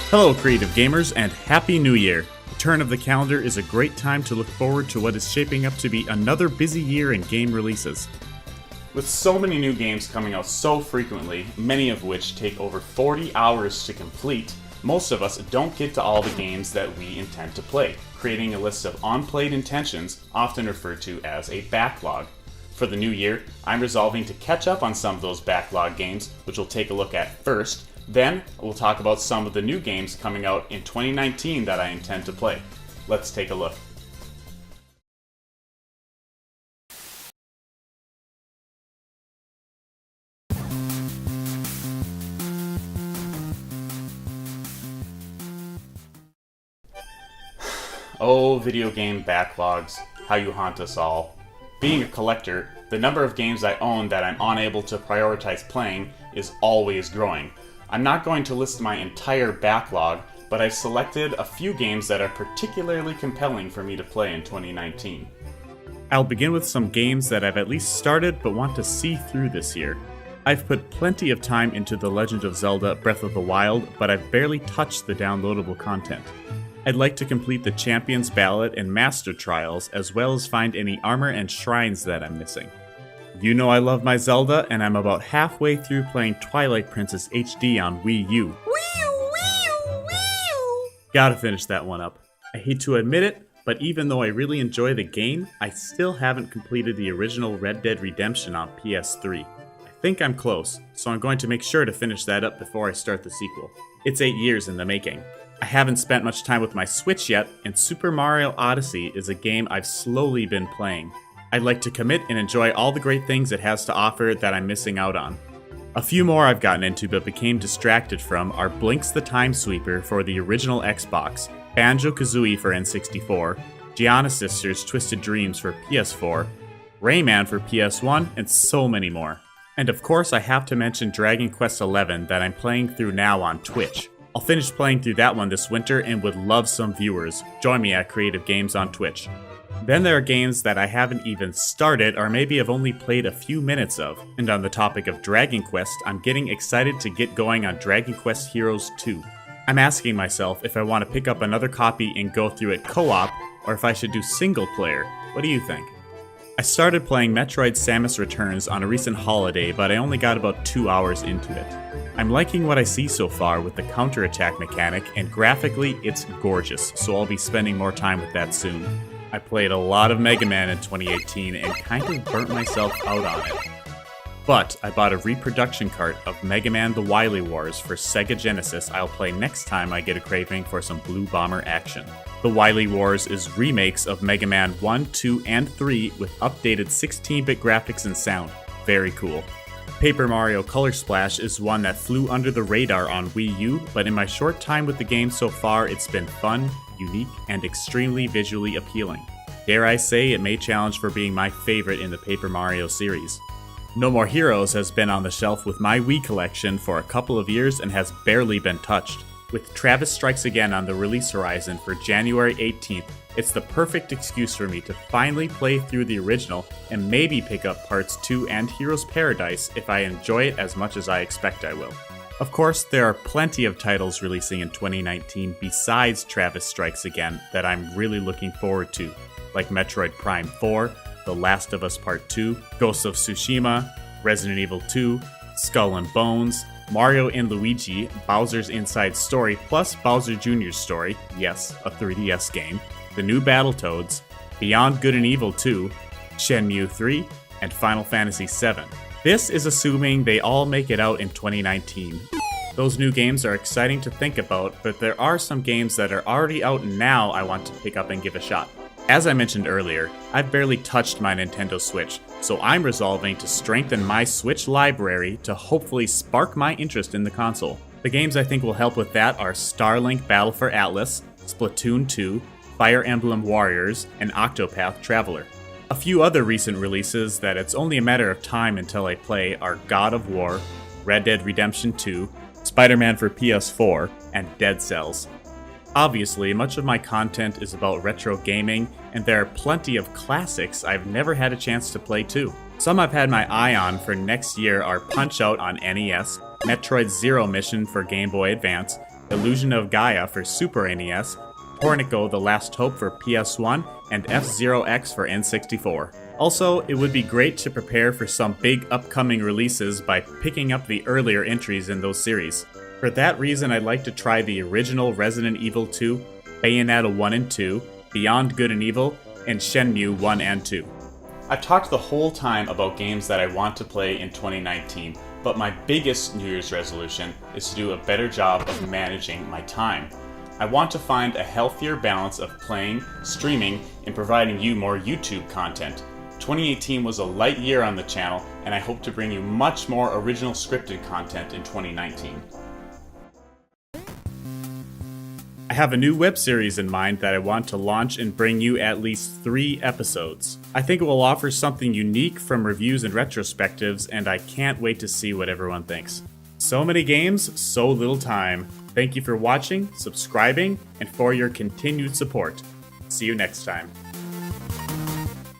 Hello, creative gamers, and Happy New Year! The turn of the calendar is a great time to look forward to what is shaping up to be another busy year in game releases. With so many new games coming out so frequently, many of which take over 40 hours to complete, most of us don't get to all the games that we intend to play, creating a list of unplayed intentions, often referred to as a backlog. For the new year, I'm resolving to catch up on some of those backlog games, which we'll take a look at first. Then, we'll talk about some of the new games coming out in 2019 that I intend to play. Let's take a look. Oh, video game backlogs, how you haunt us all. Being a collector, the number of games I own that I'm unable to prioritize playing is always growing. I'm not going to list my entire backlog, but I've selected a few games that are particularly compelling for me to play in 2019. I'll begin with some games that I've at least started but want to see through this year. I've put plenty of time into The Legend of Zelda Breath of the Wild, but I've barely touched the downloadable content. I'd like to complete the Champion's Ballot and Master Trials, as well as find any armor and shrines that I'm missing. You know I love my Zelda, and I'm about halfway through playing Twilight Princess HD on Wii U. Gotta finish that one up. I hate to admit it, but even though I really enjoy the game, I still haven't completed the original Red Dead Redemption on PS3. I think I'm close, so I'm going to make sure to finish that up before I start the sequel. It's 8 years in the making. I haven't spent much time with my Switch yet, and Super Mario Odyssey is a game I've slowly been playing. I'd like to commit and enjoy all the great things it has to offer that I'm missing out on. A few more I've gotten into but became distracted from are Blinx the Time Sweeper for the original Xbox, Banjo-Kazooie for N64, Giana Sisters Twisted Dreams for PS4, Rayman for PS1, and so many more. And of course I have to mention Dragon Quest XI that I'm playing through now on Twitch. I'll finish playing through that one this winter and would love some viewers. Join me at Kreative Games on Twitch. Then there are games that I haven't even started or maybe have only played a few minutes of. And on the topic of Dragon Quest, I'm getting excited to get going on Dragon Quest Heroes 2. I'm asking myself if I want to pick up another copy and go through it co-op, or if I should do single player. What do you think? I started playing Metroid Samus Returns on a recent holiday, but I only got about 2 hours into it. I'm liking what I see so far with the counterattack mechanic, and graphically it's gorgeous, so I'll be spending more time with that soon. I played a lot of Megaman in 2018 and kind of burnt myself out on it. But I bought a reproduction cart of Megaman The Wily Wars for Sega Genesis I'll play next time I get a craving for some Blue Bomber action. The Wily Wars is remakes of Mega Man 1, 2, and 3 with updated 16-bit graphics and sound. Very cool. Paper Mario Color Splash is one that flew under the radar on Wii U, but in my short time with the game so far, it's been fun, unique, and extremely visually appealing. Dare I say it may challenge for being my favorite in the Paper Mario series. No More Heroes has been on the shelf with my Wii collection for a couple of years and has barely been touched. With Travis Strikes Again on the release horizon for January 18th, it's the perfect excuse for me to finally play through the original and maybe pick up Parts 2 and Heroes Paradise if I enjoy it as much as I expect I will. Of course, there are plenty of titles releasing in 2019 besides Travis Strikes Again that I'm really looking forward to, like Metroid Prime 4, The Last of Us Part 2, Ghosts of Tsushima, Resident Evil 2, Skull and Bones, Mario & Luigi, Bowser's Inside Story plus Bowser Jr.'s Story, yes, a 3DS game, the new Battletoads, Beyond Good and Evil 2, Shenmue 3, and Final Fantasy VII. This is assuming they all make it out in 2019. Those new games are exciting to think about, but there are some games that are already out now I want to pick up and give a shot. As I mentioned earlier, I've barely touched my Nintendo Switch, so I'm resolving to strengthen my Switch library to hopefully spark my interest in the console. The games I think will help with that are Starlink Battle for Atlas, Splatoon 2, Fire Emblem Warriors, and Octopath Traveler. A few other recent releases that it's only a matter of time until I play are God of War, Red Dead Redemption 2, Spider-Man for PS4, and Dead Cells. Obviously, much of my content is about retro gaming, and there are plenty of classics I've never had a chance to play too. Some I've had my eye on for next year are Punch-Out on NES, Metroid Zero Mission for Game Boy Advance, Illusion of Gaia for Super NES, Pornico The Last Hope for PS1, and F-Zero X for N64. Also, it would be great to prepare for some big upcoming releases by picking up the earlier entries in those series. For that reason, I'd like to try the original Resident Evil 2, Bayonetta 1 and 2, Beyond Good and Evil, and Shenmue 1 and 2. I've talked the whole time about games that I want to play in 2019, but my biggest New Year's resolution is to do a better job of managing my time. I want to find a healthier balance of playing, streaming, and providing you more YouTube content. 2018 was a light year on the channel, and I hope to bring you much more original scripted content in 2019. I have a new web series in mind that I want to launch and bring you at least 3 episodes. I think it will offer something unique from reviews and retrospectives, and I can't wait to see what everyone thinks. So many games, so little time. Thank you for watching, subscribing, and for your continued support. See you next time.